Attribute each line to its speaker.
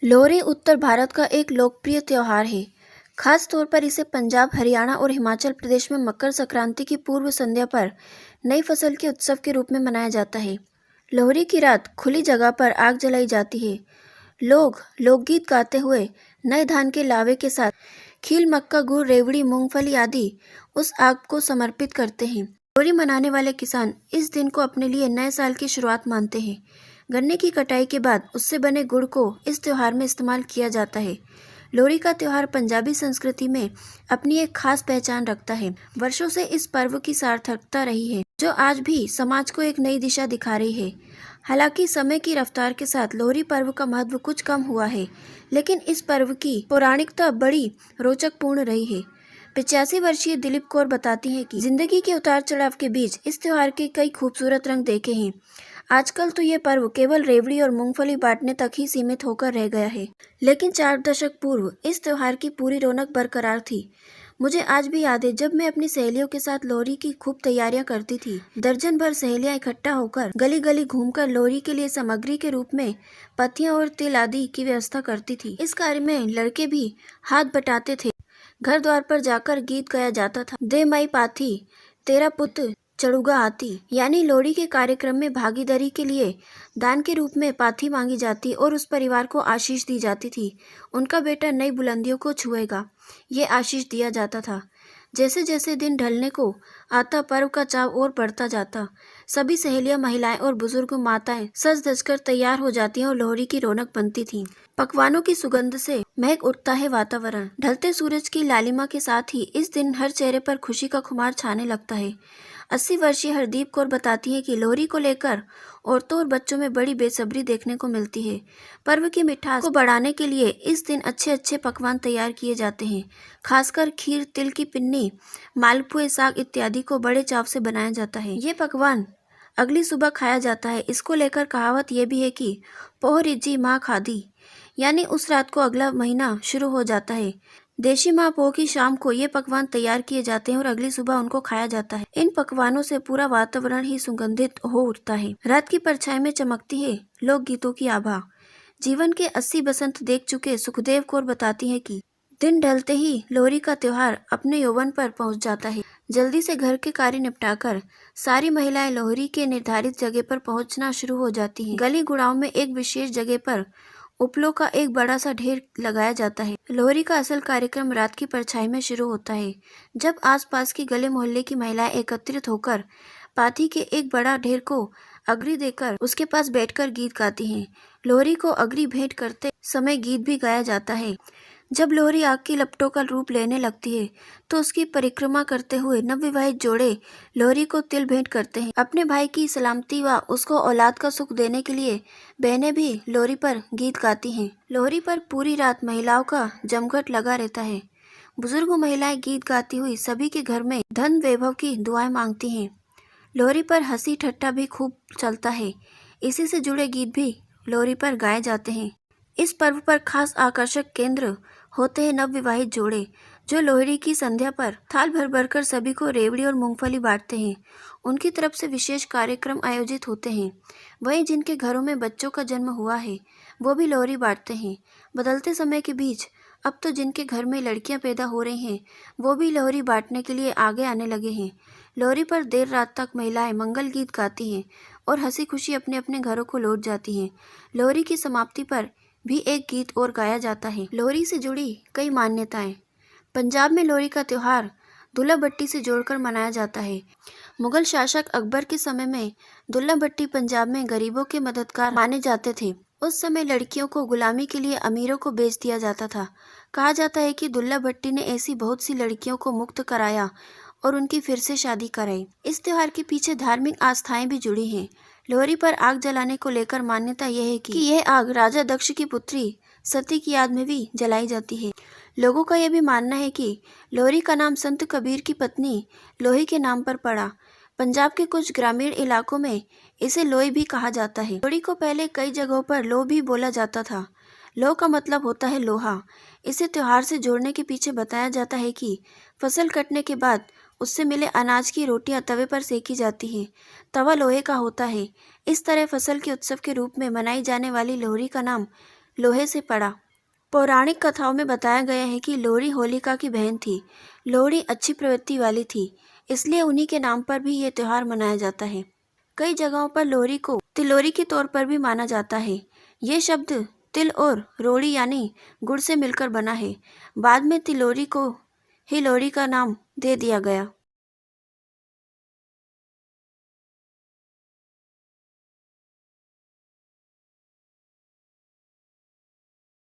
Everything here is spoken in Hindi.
Speaker 1: लोहरी उत्तर भारत का एक लोकप्रिय त्योहार है। खास तौर पर इसे पंजाब, हरियाणा और हिमाचल प्रदेश में मकर संक्रांति की पूर्व संध्या पर नई फसल के उत्सव के रूप में मनाया जाता है। लोहरी की रात खुली जगह पर आग जलाई जाती है। लोग लोकगीत गाते हुए नए धान के लावे के साथ खील, मक्का, गुड़, रेवड़ी, मूंगफली आदि उस आग को समर्पित करते हैं। लोहरी मनाने वाले किसान इस दिन को अपने लिए नए साल की शुरुआत मानते हैं। गन्ने की कटाई के बाद उससे बने गुड़ को इस त्योहार में इस्तेमाल किया जाता है। लोहरी का त्योहार पंजाबी संस्कृति में अपनी एक खास पहचान रखता है। वर्षों से इस पर्व की सार्थकता रही है, जो आज भी समाज को एक नई दिशा दिखा रही है। हालांकि समय की रफ्तार के साथ लोहरी पर्व का महत्व कुछ कम हुआ है, लेकिन इस पर्व की पौराणिकता बड़ी रोचकपूर्ण रही है। 85 वर्षीय दिलीप कौर बताती हैं कि जिंदगी के उतार चढ़ाव के बीच इस त्योहार के कई खूबसूरत रंग देखे हैं। आजकल तो ये पर्व केवल रेवड़ी और मूंगफली बांटने तक ही सीमित होकर रह गया है, लेकिन 4 दशक पूर्व इस त्योहार की पूरी रौनक बरकरार थी। मुझे आज भी याद है जब मैं अपनी सहेलियों के साथ लोहरी की खूब तैयारियां करती थी। दर्जन भर सहेलियां इकट्ठा होकर गली गली घूमकर लोहरी के लिए सामग्री के रूप में पत्तियां और तिल आदि की व्यवस्था करती थी। इस कार्य में लड़के भी हाथ बटाते थे। घर द्वार पर जाकर गीत गाया जाता था। दे माई पाथी, तेरा पुत चढ़ुगा हाथी, यानी लोहड़ी के कार्यक्रम में भागीदारी के लिए दान के रूप में पाथी मांगी जाती और उस परिवार को आशीष दी जाती थी। उनका बेटा नई बुलंदियों को छुएगा, ये आशीष दिया जाता था। जैसे जैसे दिन ढलने को आता पर्व का चाव और बढ़ता जाता। सभी सहेलियां, महिलाएं और बुजुर्ग माताएं सज धजकर तैयार हो जाती हैं और लोहरी की रौनक बनती थी। पकवानों की सुगंध से महक उठता है वातावरण। ढलते सूरज की लालिमा के साथ ही इस दिन हर चेहरे पर खुशी का खुमार छाने लगता है। 80 वर्षीय हरदीप कौर बताती हैं कि लोहरी को लेकर औरतों और बच्चों में बड़ी बेसब्री देखने को मिलती है। पर्व की मिठास को बढ़ाने के लिए इस दिन अच्छे अच्छे पकवान तैयार किए जाते हैं। खासकर खीर, तिल की पिन्नी, मालपुए, साग इत्यादि को बड़े चाव से बनाया जाता है। ये पकवान अगली सुबह खाया जाता है। इसको लेकर कहावत यह भी है कि पोह रिज्जी माँ खादी, यानी उस रात को अगला महीना शुरू हो जाता है। देशी माँ पोह की शाम को ये पकवान तैयार किए जाते हैं और अगली सुबह उनको खाया जाता है। इन पकवानों से पूरा वातावरण ही सुगंधित हो उठता है। रात की परछाई में चमकती है लोक गीतों की आभा। जीवन के 80 बसंत देख चुके सुखदेव कौर बताती है कि दिन ढलते ही लोहरी का त्योहार अपने यौवन पर पहुंच जाता है। जल्दी से घर के कार्य निपटाकर सारी महिलाएं लोहरी के निर्धारित जगह पर पहुंचना शुरू हो जाती हैं। गली गुड़ाओं में एक विशेष जगह पर उपलों का एक बड़ा सा ढेर लगाया जाता है। लोहरी का असल कार्यक्रम रात की परछाई में शुरू होता है, जब आसपास की गली मोहल्ले की महिलाएं एकत्रित होकर पाथी के एक बड़ा ढेर को अगरी देकर उसके पास बैठकर गीत गाती हैं। लोहरी को अगरी भेंट करते समय गीत भी गाया जाता है। जब लोहरी आग की लपटों का रूप लेने लगती है तो उसकी परिक्रमा करते हुए नवविवाहित जोड़े लोहरी को तिल भेंट करते हैं। अपने भाई की सलामती व उसको औलाद का सुख देने के लिए बहनें भी लोहरी पर गीत गाती हैं। लोहरी पर पूरी रात महिलाओं का जमघट लगा रहता है। बुजुर्ग महिलाएं गीत गाती हुई सभी के घर में धन वैभव की दुआएं मांगती हैं। लोहरी पर हंसी ठट्टा भी खूब चलता है। इसी से जुड़े गीत भी लोहरी पर गाए जाते हैं। इस पर्व पर खास आकर्षक केंद्र होते हैं नवविवाहित जोड़े, जो लोहरी की संध्या पर थाल भर भर कर सभी को रेवड़ी और मूंगफली बांटते हैं। उनकी तरफ से विशेष कार्यक्रम आयोजित होते हैं। वहीं जिनके घरों में बच्चों का जन्म हुआ है वो भी लोहरी बांटते हैं। बदलते समय के बीच अब तो जिनके घर में लड़कियां पैदा हो रही हैं वो भी लोहरी बांटने के लिए आगे आने लगे हैं। लोहरी पर देर रात तक महिलाएं मंगल गीत गाती हैं और हंसी खुशी अपने अपने घरों को लौट जाती हैं। लोहरी की समाप्ति पर भी एक गीत और गाया जाता है। लोहरी से जुड़ी कई मान्यताएं। पंजाब में लोहरी का त्योहार दुल्ला भट्टी से जोड़कर मनाया जाता है। मुगल शासक अकबर के समय में दुल्ला भट्टी पंजाब में गरीबों के मददगार माने जाते थे। उस समय लड़कियों को गुलामी के लिए अमीरों को बेच दिया जाता था। कहा जाता है कि दुल्ला भट्टी ने ऐसी बहुत सी लड़कियों को मुक्त कराया और उनकी फिर से शादी कराई। इस त्योहार के पीछे धार्मिक आस्थाएं भी जुड़ी हैं। लोहरी पर आग जलाने को लेकर मान्यता यह है कि यह आग राजा दक्ष की पुत्री सती की याद में भी जलाई जाती है। लोगों का यह भी मानना है कि लोहरी का नाम संत कबीर की पत्नी लोही के नाम पर पड़ा। पंजाब के कुछ ग्रामीण इलाकों में इसे लोई भी कहा जाता है। लोहड़ी को पहले कई जगहों पर लो भी बोला जाता था। लो का मतलब होता है लोहा। इसे त्योहार से जोड़ने के पीछे बताया जाता है कि फसल कटने के बाद उससे मिले अनाज की रोटियां तवे पर सेकी जाती हैं। तवा लोहे का होता है। इस तरह फसल के उत्सव के रूप में मनाई जाने वाली लोहरी का नाम लोहे से पड़ा। पौराणिक कथाओं में बताया गया है कि लोहड़ी होलिका की बहन थी। लोहड़ी अच्छी प्रवृत्ति वाली थी, इसलिए उन्हीं के नाम पर भी ये त्योहार मनाया जाता है। कई जगहों पर लोहड़ी को तिलोरी के तौर पर भी माना जाता है। ये शब्द तिल और रोड़ी यानी गुड़ से मिलकर बना है। बाद में तिलोरी को ही लोहड़ी का नाम दे दिया गया।